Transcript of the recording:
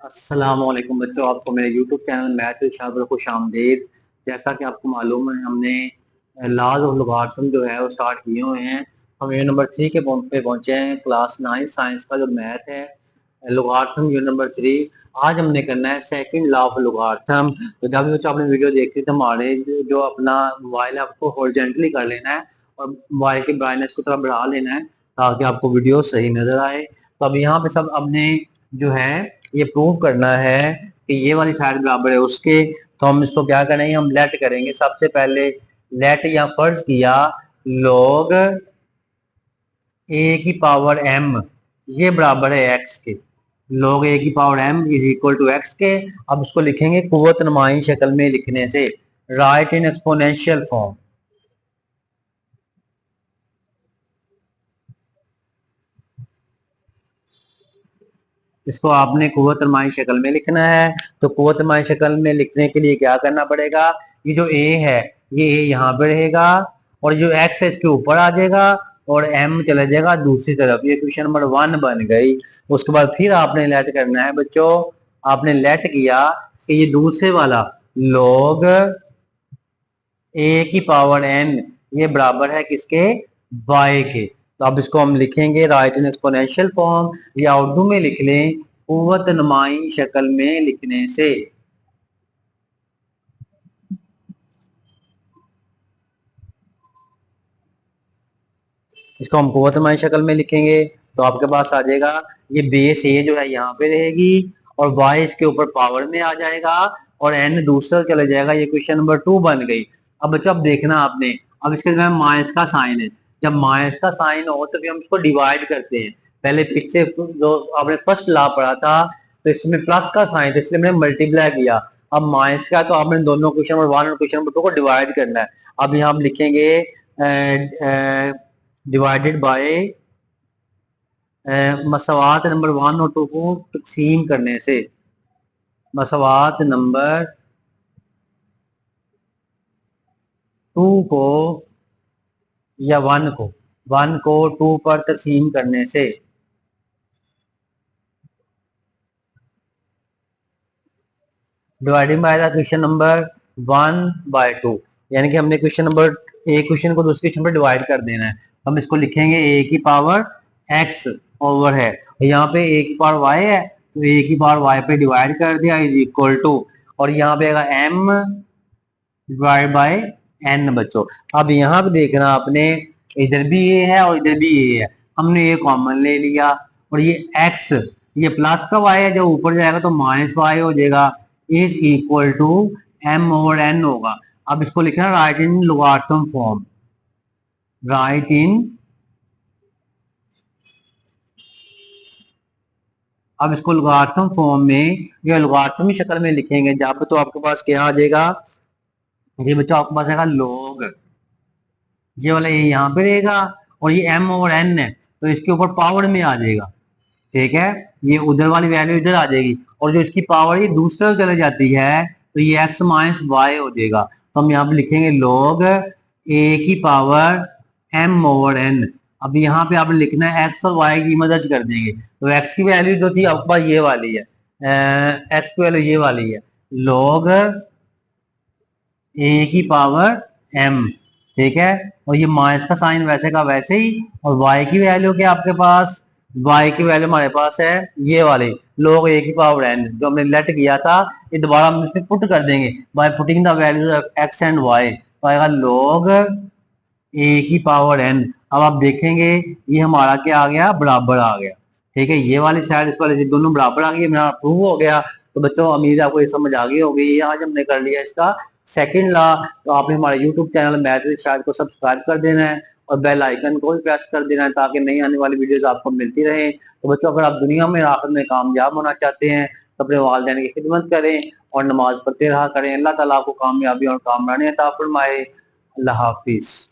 अस्सलाम वालेकुम बच्चों, आपको मेरे YouTube चैनल मैथ इरशाद पर खुश आमदीद। जैसा कि आपको मालूम है, हमने लॉज ऑफ लोगारिथम जो है वो स्टार्ट किए हुए हैं। हम यूनिट नंबर 3 के पे पहुंचे हैं। क्लास 9 साइंस का जो मैथ है, लोगारिथम यूनिट नंबर 3। आज हमने करना है सेकंड लॉ ऑफ लोगारिथम। तो जब भी बच्चों आपने वीडियो देखी तो हमारे जो अपना मोबाइल है आपको हॉरिजॉन्टली कर लेना है और मोबाइल की ब्राइटनेस को थोड़ा बढ़ा लेना है ताकि आपको वीडियो सही नजर आए। तो अब यहाँ पे सब हमने जो है ये प्रूव करना है कि ये वाली साइड बराबर है उसके। तो हम इसको क्या करेंगे, हम लेट करेंगे। सबसे पहले लेट या फर्ज किया log a की पावर m, ये बराबर है x के। log a की power m is equal to x के। अब इसको लिखेंगे कुव्वत नुमाई शक्ल में लिखने से, राइट इन एक्सपोनेंशियल फॉर्म। इसको आपने कुव्वत नुमाई शक्ल में लिखना है। तो कुव्वत नुमाई शक्ल में लिखने के लिए क्या करना पड़ेगा, ये जो a है ये a यहाँ पे रहेगा और जो x है इसके ऊपर आ जाएगा और m चला जाएगा दूसरी तरफ। ये क्वेश्चन नंबर 1 बन गई। उसके बाद फिर आपने लेट करना है बच्चों। आपने लेट किया कि ये दूसरे वाला log a की पावर n ये बराबर है किसके, y के। तो अब इसको हम लिखेंगे राइट इन एक्सपोनेंशियल फॉर्म, या उर्दू में लिख लें कुव्वत नुमाई शक्ल में लिखने से। इसको हम कुव्वत नुमाई शक्ल में लिखेंगे तो आपके पास आ जाएगा ये बेस ए जो है यहाँ पे रहेगी और y इसके ऊपर पावर में आ जाएगा और n दूसरा चले जाएगा। ये क्वेश्चन नंबर 2 बन गई। अब बच्चों अब देखना आपने, अब इसके में माइनस का साइन है। जब माइनस का साइन हो तो फिर हम इसको डिवाइड करते हैं। पहले पिछले जो आपने फर्स्ट लॉ पढ़ा था तो इसमें प्लस का साइन था इसलिए मैंने मल्टीप्लाई किया। अब माइनस का तो आपने दोनों क्वेश्चन नंबर 1 और क्वेश्चन नंबर 2 को डिवाइड करना है। अब यहाँ हम लिखेंगे डिवाइडेड बाय मसवात नंबर 1 और 2 को तकसीम करने से। मसवात नंबर 2 को या 1 को 2 पर तकसीम करने से। Dividing by the question number 1/2, यानी कि हमने क्वेश्चन नंबर एक क्वेश्चन को दूसरे क्वेश्चन पर डिवाइड कर देना है। हम इसको लिखेंगे ए की पावर एक्स ओवर है, यहाँ पे ए की पावर वाई है तो ए की पावर वाई पे डिवाइड कर दिया इज इक्वल टू, और यहाँ पे आएगा एम डिवाइड बाय एन बच्चों। अब यहाँ पे देखना आपने, इधर भी ये है और इधर भी ये है, हमने ये कॉमन ले लिया और ये x, ये प्लस का y है, जब ऊपर जाएगा तो माइनस वाई हो जाएगा is equal to m over n होगा। अब इसको लिखना write in logarithm form, write in, अब इसको लोगारिथम फॉर्म में या लोगारिथम शक्ल में लिखेंगे जब तो आपके पास क्या आ जाएगा, ये बच्चों आपके पास आएगा log, ये वाला ये यहाँ पे रहेगा और ये m ओवर n है तो इसके ऊपर पावर में आ जाएगा। ठीक है, ये उधर वाली वैल्यू इधर आ जाएगी और जो इसकी पावर ये दूसरे चले जाती है तो ये x माइनस वाई हो जाएगा। तो हम यहाँ पे लिखेंगे log a की पावर m ओवर n। अब यहाँ पे आपने लिखना है x और y की मदद कर देंगे तो x की वैल्यू जो थी आपके पास ये वाली है, x की वैल्यू ये वाली है log a की पावर m। ठीक है, और ये माइनस का साइन वैसे का वैसे ही, और y की वैल्यू क्या आपके पास, y की वैल्यू हमारे पास है ये वाली log a की पावर n जो हमने लेट किया था, ये दोबारा हम इसमें पुट कर देंगे by putting the values of x and y। तो आएगा log a की पावर n। अब आप देखेंगे ये हमारा क्या आ गया, बराबर आ गया। ठीक है, ये वाली साइड इस वाली दोनों बराबर आ गई, मेरा प्रूव हो गया। तो बच्चों उम्मीद है आपको ये समझ आ गई होगी। ये आज हमने कर लिया इसका सेकंड लॉ। तो आपने हमारे यूट्यूब चैनल मैथ इरशाद को सब्सक्राइब कर देना है और बेल आइकन को भी प्रेस कर देना है ताकि नई आने वाली वीडियोस आपको मिलती रहे। तो बच्चों अगर आप दुनिया में आखिर में कामयाब होना चाहते हैं तो अपने वालिदैन की खिदमत करें और नमाज पढ़ते रहा करें। अल्लाह ताला आपको कामयाबी और कामरानी अता फरमाए। अल्लाह हाफिज।